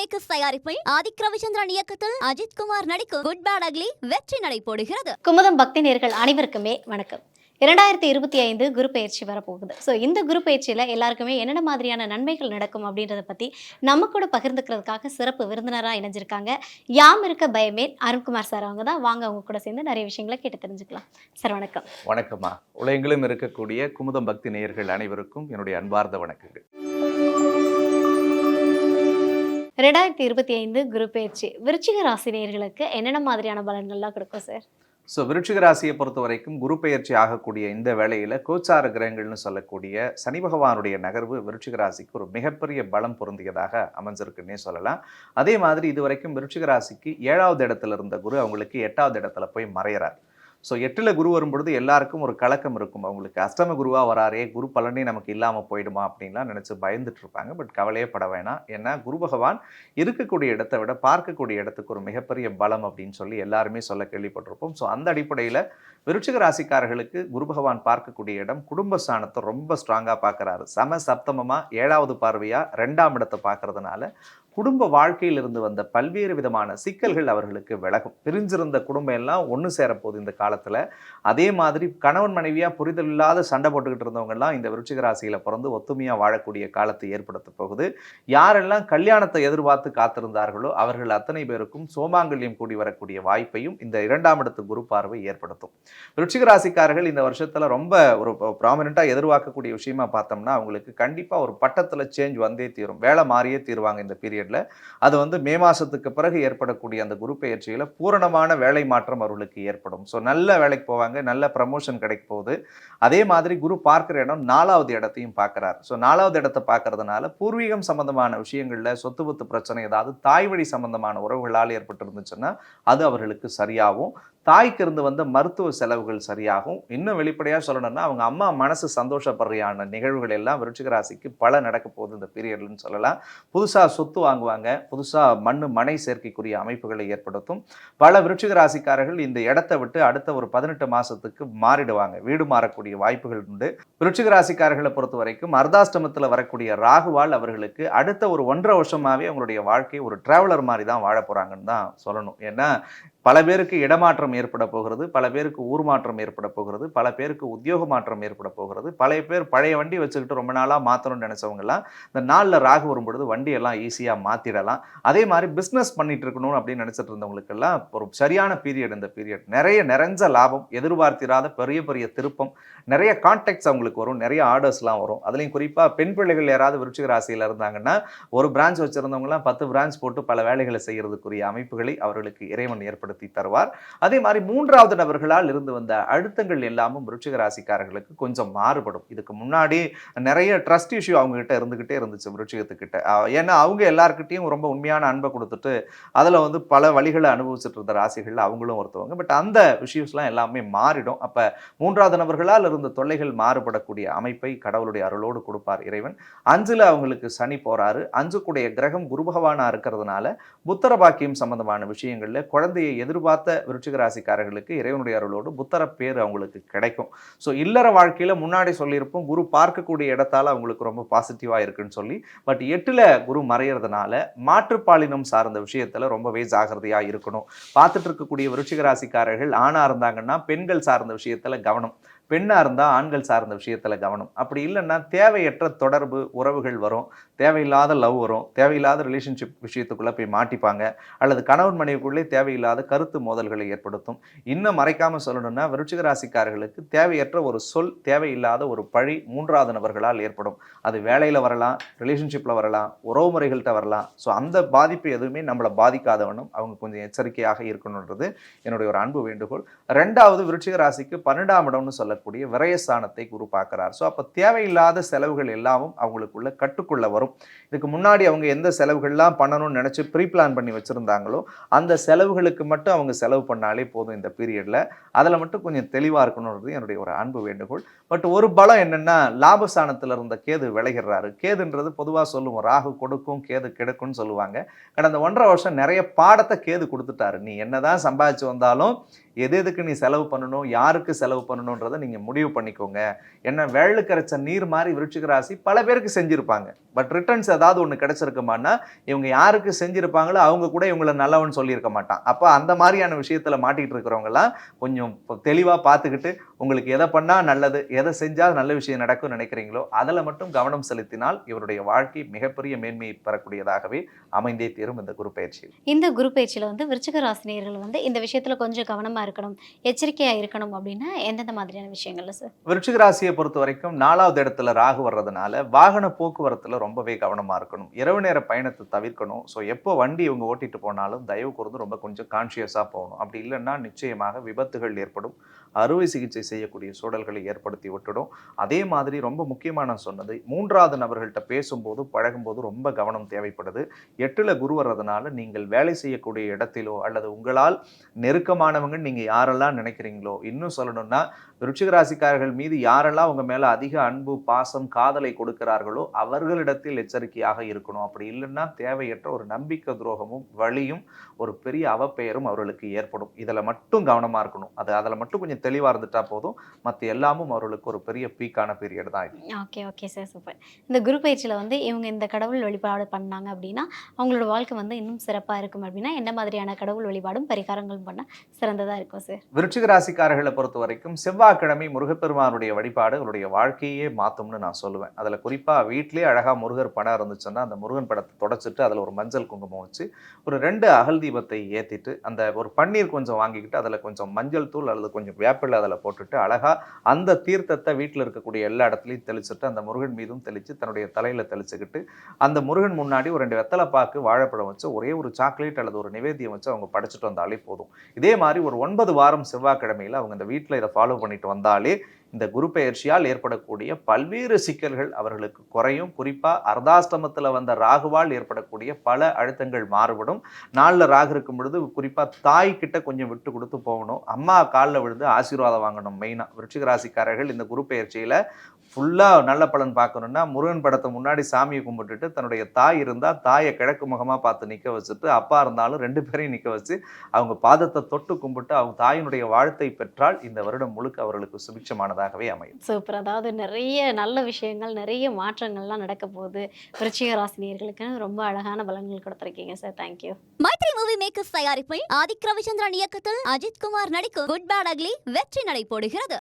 Makers தயாரிப்பில் ஆதிக் ரவிச்சந்திரன் இயக்கத்தில் அஜித் குமார் நடிக்கும் குட் பேட் அக்லி வெற்றி நடைபோடுகிறது. குமுதம் பக்தி நேயர்கள் அனைவருக்குமே வணக்கம். 2025 குரு பயிற்சி வரப்போகுது. ஸோ இந்த குரு பயிற்சியில் எல்லாருக்குமே என்னென்ன மாதிரியான நன்மைகள் நடக்கும் அப்படின்றத பற்றி நம்ம கூட பகிர்ந்துக்கிறதுக்காக சிறப்பு விருந்தினராக இணைஞ்சிருக்காங்க. யாம் இருக்க பயமே அருண்குமார் சார். அவங்க தான். வாங்க அவங்க கூட சேர்ந்து நிறைய விஷயங்களை கேட்டு தெரிஞ்சுக்கலாம். சார் வணக்கம். வணக்கம்மா. உலகெங்கிலும் இருக்கக்கூடிய குமுதம் பக்தி நேயர்கள் அனைவருக்கும் என்னுடைய அன்பார்ந்த வணக்கங்கள். 2025 குரு பயிற்சி விருச்சிக ராசி நேயர்களுக்கு என்னென்ன மாதிரியான பலன்கள்லாம் கொடுக்கும் சார்? ஸோ விருச்சிக ராசியை பொறுத்த வரைக்கும் குரு பெயர்ச்சி ஆகக்கூடிய இந்த வேளையில் கோச்சார கிரகங்கள்னு சொல்லக்கூடிய சனி பகவானுடைய நகர்வு விருச்சிக ராசிக்கு ஒரு மிகப்பெரிய பலம் பொருந்தியதாக அமைஞ்சிருக்குன்னே சொல்லலாம். அதே மாதிரி இது வரைக்கும் விருச்சிக ராசிக்கு 7வது இடத்துல இருந்த குரு அவங்களுக்கு 8வது இடத்துல போய் மறையிறார். ஸோ 8ல் குரு வரும்பொழுது எல்லாருக்கும் ஒரு கலக்கம் இருக்கும். அவங்களுக்கு அஷ்டம குருவாக வராரே, குரு பலனே நமக்கு இல்லாமல் போயிடுமா அப்படின்லாம் நினச்சி பயந்துட்டு இருப்பாங்க. பட் கவலையே பட வேணாம். ஏன்னா குரு பகவான் இருக்கக்கூடிய இடத்தை விட பார்க்கக்கூடிய இடத்துக்கு ஒரு மிகப்பெரிய பலம் அப்படின்னு சொல்லி எல்லாருமே சொல்ல கேள்விப்பட்டிருப்போம். ஸோ அந்த அடிப்படையில் விருச்சிக ராசிக்காரர்களுக்கு குரு பகவான் பார்க்கக்கூடிய இடம் குடும்ப ஸ்தானத்தை ரொம்ப ஸ்ட்ராங்காக பார்க்குறாரு. சம சப்தமமாக 7வது பார்வையாக 2ஆம் இடத்தை பார்க்கறதுனால குடும்ப வாழ்க்கையிலிருந்து வந்த பல்வேறு விதமான சிக்கல்கள் அவர்களுக்கு விலகும். பிரிஞ்சிருந்த குடும்பம் எல்லாம் ஒன்று சேரப்போகுது இந்த காலத்தில். அதே மாதிரி கணவன் மனைவியாக புரிதல் இல்லாத சண்டை போட்டுக்கிட்டு இருந்தவங்கெல்லாம் இந்த விருச்சிக ராசியில் பிறந்து ஒத்துமையாக வாழக்கூடிய காலத்தை ஏற்படுத்த போகுது. யாரெல்லாம் கல்யாணத்தை எதிர்பார்த்து காத்திருந்தார்களோ அவர்கள் அத்தனை பேருக்கும் சோமாங்கல்யம் கூடி வரக்கூடிய வாய்ப்பையும் இந்த 2ஆம் இடத்து குரு பார்வை ஏற்படுத்தும். விருச்சிக ராசிக்காரர்கள் இந்த வருஷத்தில் ரொம்ப ஒரு ப்ராமினெண்ட்டாக எதிர்பார்க்கக்கூடிய விஷயமா பார்த்தோம்னா அவங்களுக்கு கண்டிப்பாக ஒரு பட்டத்தில் சேஞ்ச் வந்தே தீரும். வேலை மாறியே தீருவாங்க இந்த பீரியட். அது மே மாசத்துக்கு பிறகு ஏற்படக்கூடிய அந்த குரு பெயர்ச்சியில பூரணமான வேலை மாற்றம் அவர்களுக்கு ஏற்படும். ஸோ நல்ல வேலைக்கு போவாங்க, நல்ல ப்ரமோஷன் கிடைக்க போகுது. அதே மாதிரி குரு பார்க்கிற இடம் 4வது இடத்தையும் பார்க்கிறார். ஸோ 4வது இடத்தை பார்க்கறதுனால பூர்வீகம் சம்பந்தமான விஷயங்கள்ல சொத்து பத்து பிரச்சனை, ஏதாவது தாய் வழி சம்பந்தமான உறவுகளால் ஏற்பட்டு இருந்துச்சுன்னா அது அவர்களுக்கு சரியாகும். தாய்க்கு இருந்து வந்த மருத்துவ செலவுகள் சரியாகும். இன்னும் வெளிப்படையாக சொல்லணும்னா அவங்க அம்மா மனசு சந்தோஷப்படுறியான நிகழ்வுகள் எல்லாம் விருச்சிக ராசிக்கு பல நடக்க போகுது இந்த பீரியட்லன்னு சொல்லலாம். புதுசாக சொத்து வாங்குவாங்க, புதுசாக மனை சேர்க்கைக்குரிய அமைப்புகளை ஏற்படுத்தும். பல விருச்சிக ராசிக்காரர்கள் இந்த இடத்தை விட்டு அடுத்த ஒரு 18 மாசத்துக்கு மாறிடுவாங்க, வீடு மாறக்கூடிய வாய்ப்புகள் உண்டு. விருச்சிக ராசிக்காரர்களை பொறுத்த வரைக்கும் அர்த்தாஷ்டமத்தில் வரக்கூடிய ராகுவால் அவர்களுக்கு அடுத்த ஒரு 1.5 வருஷமாவே அவங்களுடைய வாழ்க்கை ஒரு டிராவலர் மாதிரி தான் வாழ போறாங்கன்னு தான் சொல்லணும். ஏன்னா பல பேருக்கு இடமாற்றம் ஏற்பட போகிறது, பல பேருக்கு ஊர் மாற்றம் ஏற்பட போகிறது, பல பேருக்கு உத்தியோக மாற்றம் ஏற்பட போகிறது. பல பேர் பழைய வண்டி வச்சுக்கிட்டு ரொம்ப நாளாக மாற்றணும்னு நினைச்சவங்கலாம் இந்த நாளில் ராகு வரும்பொழுது வண்டியெல்லாம் ஈஸியாக மாற்றிடலாம். அதே மாதிரி பிஸ்னஸ் பண்ணிட்டு இருக்கணும் அப்படின்னு நினச்சிட்டு இருந்தவங்களுக்கெல்லாம் ஒரு சரியான பீரியட் இந்த பீரியட். நிறைஞ்ச லாபம், எதிர்பார்த்திராத பெரிய பெரிய திருப்பம், நிறைய கான்டாக்ட்ஸ் அவங்களுக்கு வரும், நிறைய ஆர்டர்ஸ்லாம் வரும். அதுலேயும் குறிப்பாக பெண் பிள்ளைகள் யாராவது விருச்சிக ராசியில் இருந்தாங்கன்னா ஒரு பிரான்ச் வச்சுருந்தவங்களாம் 10 பிரான்ச் போட்டு பல வேலைகளை செய்கிறதுக்குரிய அமைப்புகளை அவர்களுக்கு இறைவன் ஏற்படுத்தி தருவார். அதே மாதிரி 3வது நபர்களால் இருந்து வந்த அழுத்தங்கள் எல்லாமும் விருச்சிக ராசிக்காரர்களுக்கு கொஞ்சம் மாறுபடும். இதுக்கு முன்னாடி நிறைய ட்ரஸ்ட் இஷ்யூ அவங்க கிட்ட இருந்துகிட்டே இருந்துச்சு விருச்சிகத்துக்கிட்ட. ஏன்னா அவங்க எல்லாருக்கிட்டையும் ரொம்ப உண்மையான அன்பை கொடுத்துட்டு அதில் பல வழிகளை அனுபவிச்சுட்டு இருந்த ராசிகள் அவங்களும் ஒருத்தவங்க. பட் அந்த விஷயம்ஸ்லாம் எல்லாமே மாறிடும். அப்போ 3வது நபர்களால் இருந்த தொல்லைகள் மாறுபடக்கூடிய அமைப்பை கடவுளுடைய அருளோடு கொடுப்பார் இறைவன். 5ல் அவங்களுக்கு சனி போறாரு. 5 கிரகம் குரு பகவானா இருக்கிறதுனால புத்திர பாக்கியம் சம்பந்தமான விஷயங்கள்ல குழந்தையை எதிர்பார்த்த விருச்சிக ராசிக்காரர்களுக்கு இறைவனுடைய அருளோடு புத்தர பேர் அவங்களுக்கு கிடைக்கும். ஸோ இல்லற வாழ்க்கையில் முன்னாடி சொல்லியிருப்போம் குரு பார்க்கக்கூடிய இடத்தால் அவங்களுக்கு ரொம்ப பாசிட்டிவாக இருக்குன்னு சொல்லி. பட் 8ல் குரு மறையிறதுனால மாற்றுப்பாலினம் சார்ந்த விஷயத்தில் ரொம்பவே ஜாகிரதையாக இருக்கணும். பார்த்துட்டு இருக்கக்கூடிய விருச்சிக ராசிக்காரர்கள் ஆணாக இருந்தாங்கன்னா பெண்கள் சார்ந்த விஷயத்தில் கவனம், பெண்ணாக இருந்தால் ஆண்கள் சார்ந்த விஷயத்தில் கவனம். அப்படி இல்லைன்னா தேவையற்ற தொடர்பு உறவுகள் வரும், தேவையில்லாத லவ் வரும், தேவையில்லாத ரிலேஷன்ஷிப் விஷயத்துக்குள்ளே போய் மாட்டிப்பாங்க, அல்லது கணவன் மனைவிக்குள்ளே தேவையில்லாத கருத்து மோதல்களை ஏற்படுத்தும். இன்னும் மறைக்காமல் சொல்லணும்னா விருச்சிக ராசிக்காரர்களுக்கு தேவையற்ற ஒரு சொல், தேவையில்லாத ஒரு பழி 3வது நபர்களால் ஏற்படும். அது வேலையில் வரலாம், ரிலேஷன்ஷிப்பில் வரலாம், உறவு முறைகள்கிட்ட வரலாம். ஸோ அந்த பாதிப்பு எதுவுமே நம்மளை பாதிக்காதவனும் அவங்க கொஞ்சம் எச்சரிக்கையாக இருக்கணுன்றது என்னுடைய ஒரு அன்பு வேண்டுகோள். 2வது விருச்சிக ராசிக்கு 12ஆம் இடம்னு சொல்லக்கூடிய விரயஸ்தானத்தை குரு பார்க்கிறார். ஸோ அப்போ தேவையில்லாத செலவுகள் எல்லாமும் அவங்களுக்குள்ள கட்டுக்குள்ள வரும். இதுக்கு முன்னாடி அவங்க எந்த செலவுகள்லாம் பண்ணணும்னு நினச்சி ப்ரீ பிளான் பண்ணி வச்சுருந்தாங்களோ அந்த செலவுகளுக்கு மட்டும் அவங்க செலவு பண்ணாலே போதும் இந்த பீரியடில். அதில் மட்டும் கொஞ்சம் தெளிவாக இருக்கணுன்றது என்னுடைய ஒரு அன்பு வேண்டுகோள். பட் ஒரு பலம் என்னென்னா லாபஸ்தானத்தில் இருந்த கேது விளைகிறாரு. கேதுன்றது பொதுவாக சொல்லுவோம் ராகு கொடுக்கும் கேது கெடுக்கும்னு சொல்லுவாங்க. கடந்த 1.5 வருஷம் நிறைய பாடத்தை கேது கொடுத்துட்டாரு. நீ என்னதான் சம்பாதிச்சு வந்தாலும் எதுக்கு நீ செலவு பண்ணணும், யாருக்கு செலவு பண்ணணுன்றதை நீங்க முடிவு பண்ணிக்கோங்க. என்ன வேள்ளு கரைச்ச நீர் மாதிரி விருச்சிக ராசி பல பேருக்கு செஞ்சிருப்பாங்க. பட் ரிட்டர்ன்ஸ் ஏதாவது ஒண்ணு கிடைச்சிருக்குமான்னா இவங்க யாருக்கு செஞ்சிருப்பாங்களோ அவங்க கூட இவங்களை நல்லவன்னு சொல்லியிருக்க மாட்டான். அப்போ அந்த மாதிரியான விஷயத்துல மாட்டிட்டு இருக்கிறவங்க எல்லாம் கொஞ்சம் தெளிவா பார்த்துக்கிட்டு உங்களுக்கு எதை பண்ணா நல்லது, எதை செஞ்சா நல்ல விஷயம் நடக்கும்னு நினைக்கிறீங்களோ அதுல மட்டும் கவனம் செலுத்தினால் இவருடைய வாழ்க்கை மிகப்பெரிய மேன்மையை பெறக்கூடியதாகவே அமைந்தே தீரும் இந்த குரு பயிற்சி. இந்த குரு பயிற்சியில் வந்து விருச்சிக ராசினியர்கள் வந்து இந்த விஷயத்தில் கொஞ்சம் கவனமாக இருக்கணும், எச்சரிக்கையாக இருக்கணும் அப்படின்னா எந்தெந்த மாதிரியான விஷயங்கள்ல சார்? விருச்சிக ராசியை பொறுத்த வரைக்கும் 4வது இடத்துல ராகு வர்றதுனால வாகன போக்குவரத்துல ரொம்பவே கவனமா இருக்கணும். இரவு நேர பயணத்தை தவிர்க்கணும். ஸோ எப்போ வண்டி இவங்க ஓட்டிட்டு போனாலும் தயவு கூர்ந்து ரொம்ப கொஞ்சம் கான்ஷியஸாக போகணும். அப்படி இல்லைன்னா நிச்சயமாக விபத்துகள் ஏற்படும், அறுவை சிகிச்சை செய்யக்கூடிய சூழல்களை ஏற்படுத்தி விட்டுடும். அதே மாதிரி ரொம்ப முக்கியமான சொன்னது, 3வது நபர்கள்ட்ட பேசும்போது பழகும்போது ரொம்ப கவனம் தேவைப்படுது. 8ல் குரு வர்றதுனால நீங்கள் வேலை செய்யக்கூடிய இடத்திலோ அல்லது உங்களால் நெருக்கமானவங்க நீங்கள் யாரெல்லாம் நினைக்கிறீங்களோ, இன்னும் சொல்லணும்னா விருச்சிக ராசிக்காரர்கள் மீது யாரெல்லாம் உங்க மேல அதிக அன்பு, பாசம், காதலை கொடுக்கிறார்களோ அவர்களிடத்தில் எச்சரிக்கையாக இருக்கணும். அப்படி இல்லைன்னா தேவையற்ற ஒரு நம்பிக்கை துரோகமும் வலியும் ஒரு பெரிய அவப்பெயரும் அவர்களுக்கு ஏற்படும். இதில் மட்டும் கவனமா இருக்கணும். அதில் மட்டும் கொஞ்சம் தெளிவாக இருந்துட்டா போதும். மற்ற எல்லாமும் அவர்களுக்கு ஒரு பெரிய பீக்கான பீரியட் தான் இது. Okay sir, super. இந்த குரு பயிற்சியில் வந்து இவங்க இந்த கடவுள் வழிபாடு பண்ணாங்க அப்படின்னா அவங்களோட வாழ்க்கை வந்து இன்னும் சிறப்பாக இருக்கும் அப்படின்னா என்ன மாதிரியான கடவுள் வழிபாடும் பரிகாரங்களும் பண்ணால் சிறந்ததாக இருக்கும் சார்? விருச்சிக ராசிக்காரர்களை பொறுத்த வரைக்கும் செவ்வாய்க்கிழமை முருகப்பெருமானுடைய வழிபாடு அவருடைய வாழ்க்கையே மாற்றும்னு நான் சொல்லுவேன். அதில் குறிப்பாக வீட்டிலே அழகாக முருகர் படம் இருந்துச்சுன்னா அந்த முருகன் படத்தை தொடச்சிட்டு அதில் ஒரு மஞ்சள் குங்குமம் வச்சு ஒரு 2 அகல் தீபத்தை ஏற்றிட்டு அந்த ஒரு பன்னீர் கொஞ்சம் வாங்கிக்கிட்டு அதில் கொஞ்சம் மஞ்சள் தூள் அல்லது கொஞ்சம் வேப்பிலை அதில் போட்டுட்டு அழகாக அந்த தீர்த்தத்தை வீட்டில் இருக்கக்கூடிய எல்லா இடத்துலையும் தெளிச்சுட்டு அந்த முருகன் மீதும் தெளித்து தன்னுடைய தலையில் தெளிச்சுக்கிட்டு அந்த முருகன் முன்னாடி ஒரு 2 வெத்தலை பாக்கு, வாழைப்பழம் வச்சு ஒரே ஒரு சாக்லேட் அல்லது ஒரு நிவேத்தியம் வச்சு அவங்க படைச்சிட்டு வந்தாலே போதும். இதே மாதிரி ஒரு 9 வாரம் செவ்வாய்க்கிழமையில் அவங்க இந்த வீட்டில் இதை ஃபாலோ பண்ணிட்டு வந்தாலே இந்த குரு பெயர்ச்சியால் ஏற்படக்கூடிய பல்வேறு சிக்கல்கள் அவர்களுக்கு குறையும். குறிப்பாக அர்த்தாஷ்டமத்தில் வந்த ராகுவால் ஏற்படக்கூடிய பல அழுத்தங்கள் மாறுபடும். 4ல் ராகு இருக்கும் பொழுது குறிப்பாக தாய் கிட்ட கொஞ்சம் விட்டு கொடுத்து போகணும். அம்மா காலில் விழுந்து ஆசீர்வாதம் வாங்கணும். மெயினாக விருச்சிக ராசிக்காரர்கள் இந்த குரு பெயர்ச்சியில் ஃபுல்லாக நல்ல பலன் பார்க்கணுன்னா முருகன் படத்தை முன்னாடி சாமியை கும்பிட்டுட்டு தன்னுடைய தாய் இருந்தால் தாயை கிழக்கு முகமாக பார்த்து நிற்க வச்சுட்டு, அப்பா இருந்தாலும் 2 பேரையும் நிற்க வச்சு அவங்க பாதத்தை தொட்டு கும்பிட்டு அவங்க தாயினுடைய வாழ்த்தை பெற்றால் இந்த வருடம் முழுக்க அவர்களுக்கு சுபிட்சமானதாகவே அமையும். சூப்பர். அதாவது நிறைய நல்ல விஷயங்கள், நிறைய மாற்றங்கள்லாம் நடக்க போகுது விருச்சிக ராசினியர்களுக்கு. ரொம்ப அழகான பலன்கள் கொடுத்துருக்கீங்க sir. Thank you. Mythri movie makers தயாரிப்பில் ஆதிக் ரவிச்சந்திரன் இயக்கத்தில் அஜித் குமார் நடிக்கும் குட் பேட் அக்லி வெற்றி நடை போடுகிறது.